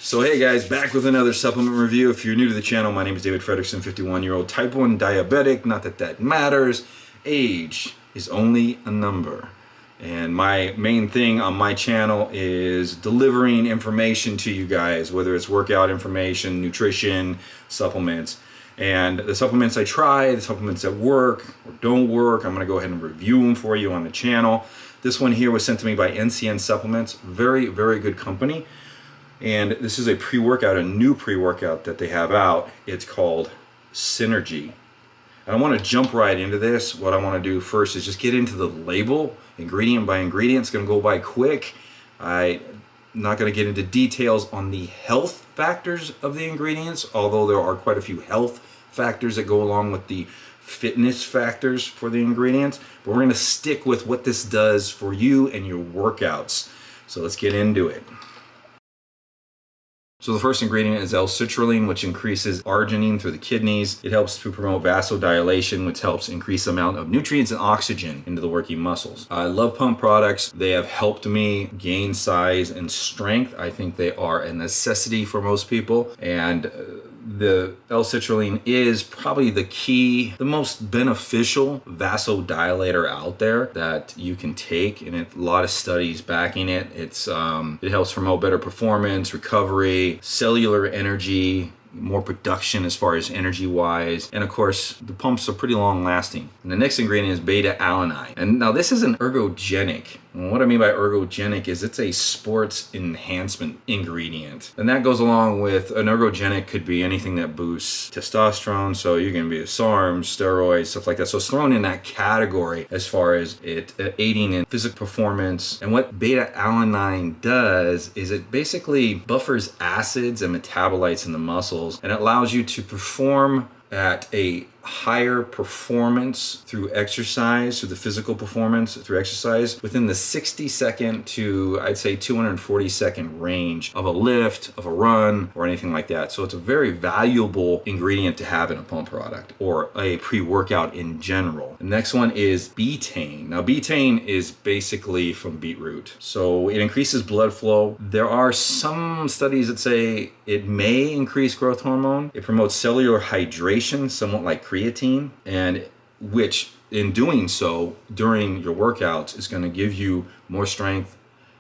So hey guys, back with another supplement review. If you're new to the channel, my name is David Fredrickson, 51-year-old type 1 diabetic. Not that that matters. Age is only a number. And my main thing on my channel is delivering information to you guys, whether it's workout information, nutrition, supplements. And the supplements I try, the supplements that work or don't work, I'm going to go ahead and review them for you on the channel. This one here was sent to me by NCN Supplements. Very, very good company. And this is a pre-workout, a new pre-workout that they have out. It's called Synergy. I don't want to jump right into this. What I want to do first is just get into the label, ingredient by ingredient. It's going to go by quick. I'm not going to get into details on the health factors of the ingredients, although there are quite a few health factors that go along with the fitness factors for the ingredients. But we're going to stick with what this does for you and your workouts. So let's get into it. So the first ingredient is L-citrulline, which increases arginine through the kidneys. It helps to promote vasodilation, which helps increase the amount of nutrients and oxygen into the working muscles. I love pump products. They have helped me gain size and strength. I think they are a necessity for most people. And the L-citrulline is probably the key, the most beneficial vasodilator out there that you can take, and a lot of studies backing it. It helps promote better performance, recovery, cellular energy, more production as far as energy wise, and of course the pumps are pretty long lasting. And the next ingredient is beta-alanine, and now this is an ergogenic. And what I mean by ergogenic is it's a sports enhancement ingredient, and that goes along with an ergogenic could be anything that boosts testosterone, so you can be a SARMs, steroids, stuff like that. So it's thrown in that category as far as it aiding in physical performance. And what beta-alanine does is it basically buffers acids and metabolites in the muscles, and it allows you to perform at a higher performance through exercise, through the physical performance through exercise, within the 60-second to, I'd say, 240-second range of a lift, of a run, or anything like that. So it's a very valuable ingredient to have in a pump product or a pre-workout in general. The next one is betaine. Now, betaine is basically from beetroot. So it increases blood flow. There are some studies that say it may increase growth hormone. It promotes cellular hydration, somewhat like creatine, and which in doing so during your workouts is going to give you more strength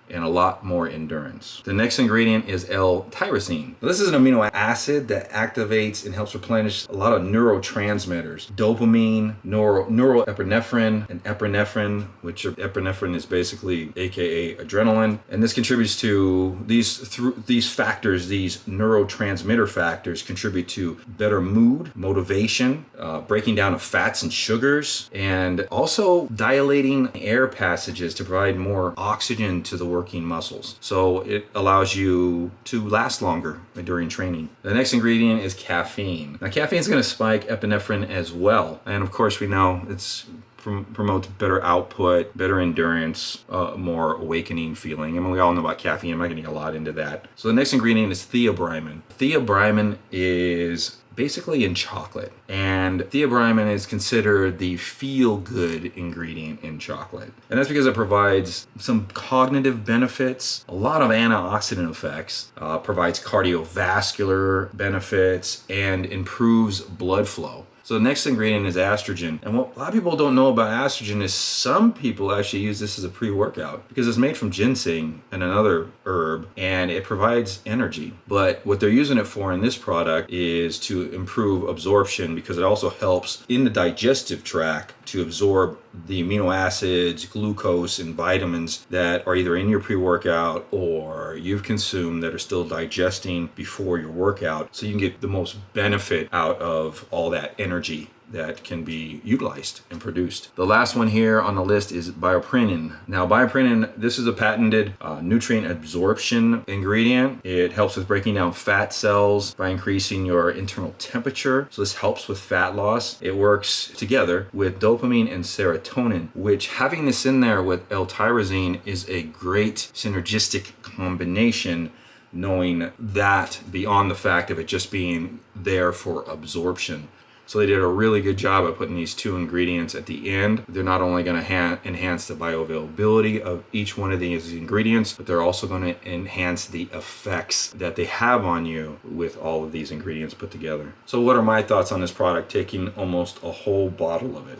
and a lot more endurance. The next ingredient is L-tyrosine. This is an amino acid that activates and helps replenish a lot of neurotransmitters. Dopamine, norepinephrine, and epinephrine, which epinephrine is basically AKA adrenaline. And this contributes to these factors, these neurotransmitter factors contribute to better mood, motivation, breaking down of fats and sugars, and also dilating air passages to provide more oxygen to the working muscles. So it allows you to last longer during training. The next ingredient is caffeine. Now, caffeine is going to spike epinephrine as well. And of course, we know it's promotes better output, better endurance, more awakening feeling. I mean, we all know about caffeine. I'm not getting a lot into that. So the next ingredient is theobromine. Theobromine is basically in chocolate, and theobromine is considered the feel-good ingredient in chocolate, and that's because it provides some cognitive benefits, a lot of antioxidant effects, provides cardiovascular benefits, and improves blood flow. So the next ingredient is estrogen. And what a lot of people don't know about estrogen is some people actually use this as a pre-workout because it's made from ginseng and another herb, and it provides energy. But what they're using it for in this product is to improve absorption, because it also helps in the digestive tract to absorb the amino acids, glucose, and vitamins that are either in your pre-workout or you've consumed that are still digesting before your workout, so you can get the most benefit out of all that energy that can be utilized and produced. The last one here on the list is Bioprinting. Now, Bioprinting, this is a patented nutrient absorption ingredient. It helps with breaking down fat cells by increasing your internal temperature. So this helps with fat loss. It works together with dopamine and serotonin, which having this in there with L-tyrosine is a great synergistic combination, knowing that beyond the fact of it just being there for absorption. So they did a really good job of putting these two ingredients at the end. They're not only going to enhance the bioavailability of each one of these ingredients, but they're also going to enhance the effects that they have on you with all of these ingredients put together. So what are my thoughts on this product, taking almost a whole bottle of it?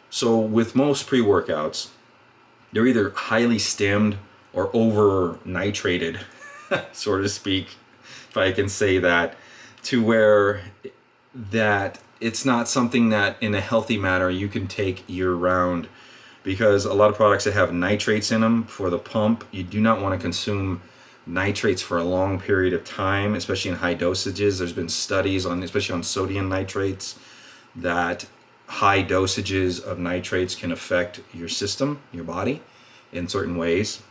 So with most pre-workouts, they're either highly stemmed or over nitrated, so to speak, if I can say that, to where that it's not something that in a healthy manner you can take year round, because a lot of products that have nitrates in them for the pump, you do not want to consume nitrates for a long period of time, especially in high dosages. There's been studies on, especially on sodium nitrates, that high dosages of nitrates can affect your system, your body, in certain ways.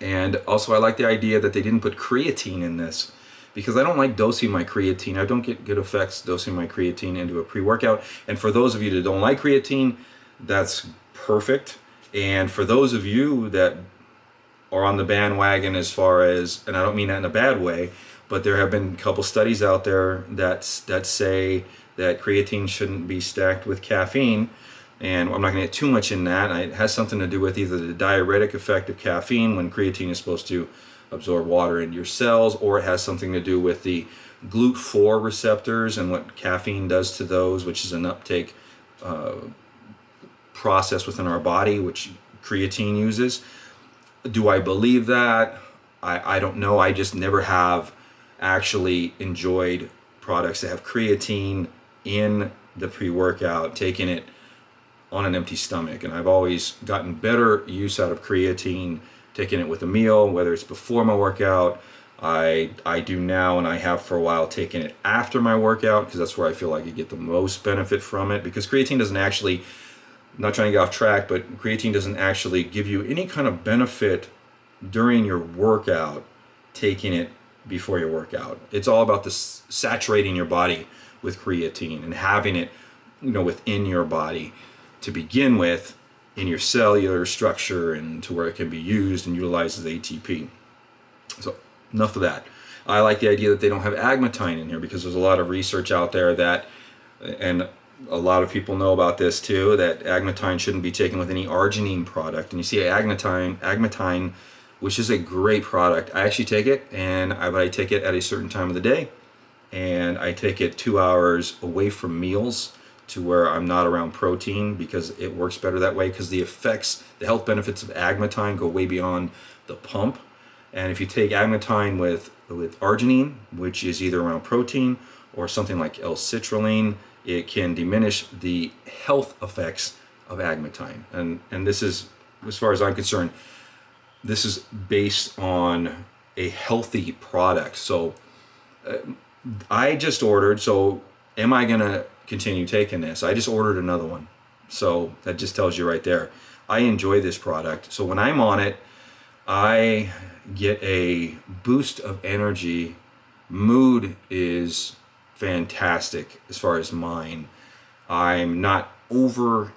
And also I like the idea that they didn't put creatine in this, because I don't like dosing my creatine. I don't get good effects dosing my creatine into a pre-workout. And for those of you that don't like creatine, that's perfect. And for those of you that are on the bandwagon as far as, and I don't mean that in a bad way, but there have been a couple studies out there that say that creatine shouldn't be stacked with caffeine. And I'm not going to get too much in that. It has something to do with either the diuretic effect of caffeine, when creatine is supposed to absorb water into your cells, or it has something to do with the GLUT4 receptors and what caffeine does to those, which is an uptake process within our body, which creatine uses. Do I believe that? I don't know. I just never have actually enjoyed products that have creatine in the pre-workout, taking it on an empty stomach. And I've always gotten better use out of creatine taking it with a meal, whether it's before my workout. I do now, and I have for a while, taken it after my workout, because that's where I feel like I get the most benefit from it. Because creatine doesn't actually, I'm not trying to get off track, but creatine doesn't actually give you any kind of benefit during your workout taking it before your workout. It's all about this saturating your body with creatine and having it, within your body to begin with, in your cellular structure, and to where it can be used and utilized as ATP. So enough of that. I like the idea that they don't have agmatine in here, because there's a lot of research out there that, and a lot of people know about this too, that agmatine shouldn't be taken with any arginine product. And you see agmatine, which is a great product. I actually take it, but I take it at a certain time of the day, and I take it 2 hours away from meals, to where I'm not around protein, because it works better that way, because the health benefits of agmatine go way beyond the pump. And if you take agmatine with arginine, which is either around protein or something like L-citrulline, it can diminish the health effects of agmatine. And this is, as far as I'm concerned, this is based on a healthy product. So I just ordered, so am I gonna continue taking this? I just ordered another one. So that just tells you right there, I enjoy this product. So when I'm on it, I get a boost of energy. Mood is fantastic as far as mine. I'm not over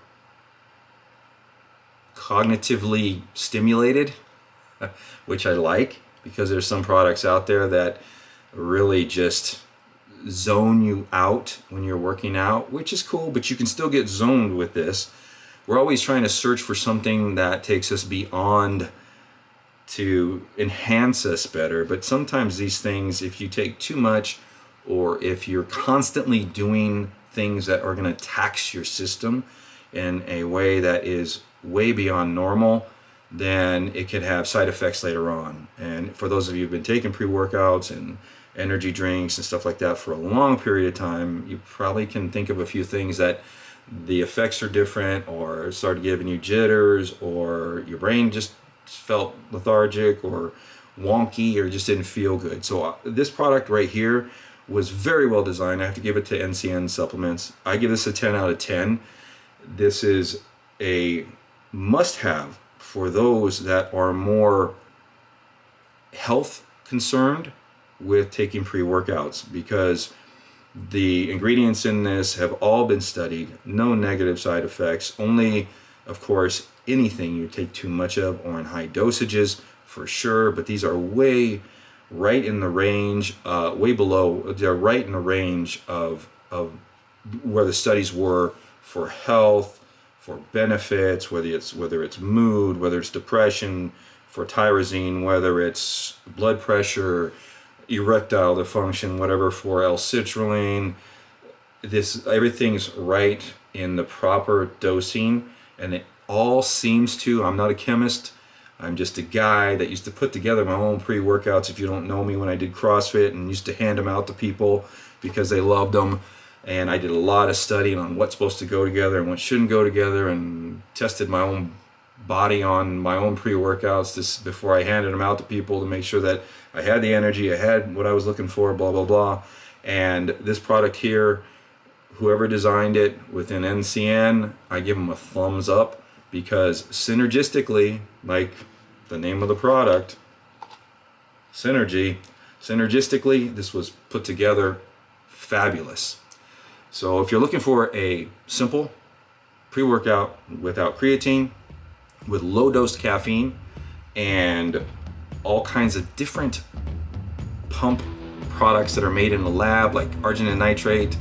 cognitively stimulated, which I like, because there's some products out there that really just zone you out when you're working out, which is cool, but you can still get zoned with this. We're always trying to search for something that takes us beyond to enhance us better, but sometimes these things, if you take too much, or if you're constantly doing things that are going to tax your system in a way that is way beyond normal, then it could have side effects later on. And for those of you who've been taking pre-workouts and energy drinks and stuff like that for a long period of time, you probably can think of a few things that the effects are different, or started giving you jitters, or your brain just felt lethargic or wonky, or just didn't feel good. So this product right here was very well designed. I have to give it to NCN supplements. I give this a 10 out of 10. This is a must-have for those that are more health concerned with taking pre-workouts, because the ingredients in this have all been studied. No negative side effects, only, of course, anything you take too much of or in high dosages for sure, but these are way right in the range, way below, they're right in the range of where the studies were for health, for benefits, whether it's mood, whether it's depression, for tyrosine, whether it's blood pressure, erectile dysfunction, whatever, for L-citrulline. Everything's right in the proper dosing, and it all seems to, I'm not a chemist, I'm just a guy that used to put together my own pre-workouts, if you don't know me, when I did CrossFit, and used to hand them out to people because they loved them. And I did a lot of studying on what's supposed to go together and what shouldn't go together, and tested my own body on my own pre-workouts before I handed them out to people to make sure that I had the energy, I had what I was looking for, blah, blah, blah. And this product here, whoever designed it within NCN, I give them a thumbs up, because synergistically, like the name of the product, synergistically, this was put together fabulous. So if you're looking for a simple pre-workout without creatine, with low dose caffeine, and all kinds of different pump products that are made in the lab, like arginine nitrate,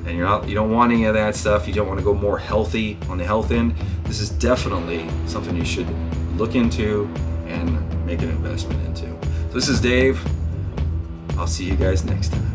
and you don't want any of that stuff, you don't want to go more healthy on the health end, this is definitely something you should look into and make an investment into. So this is Dave. I'll see you guys next time.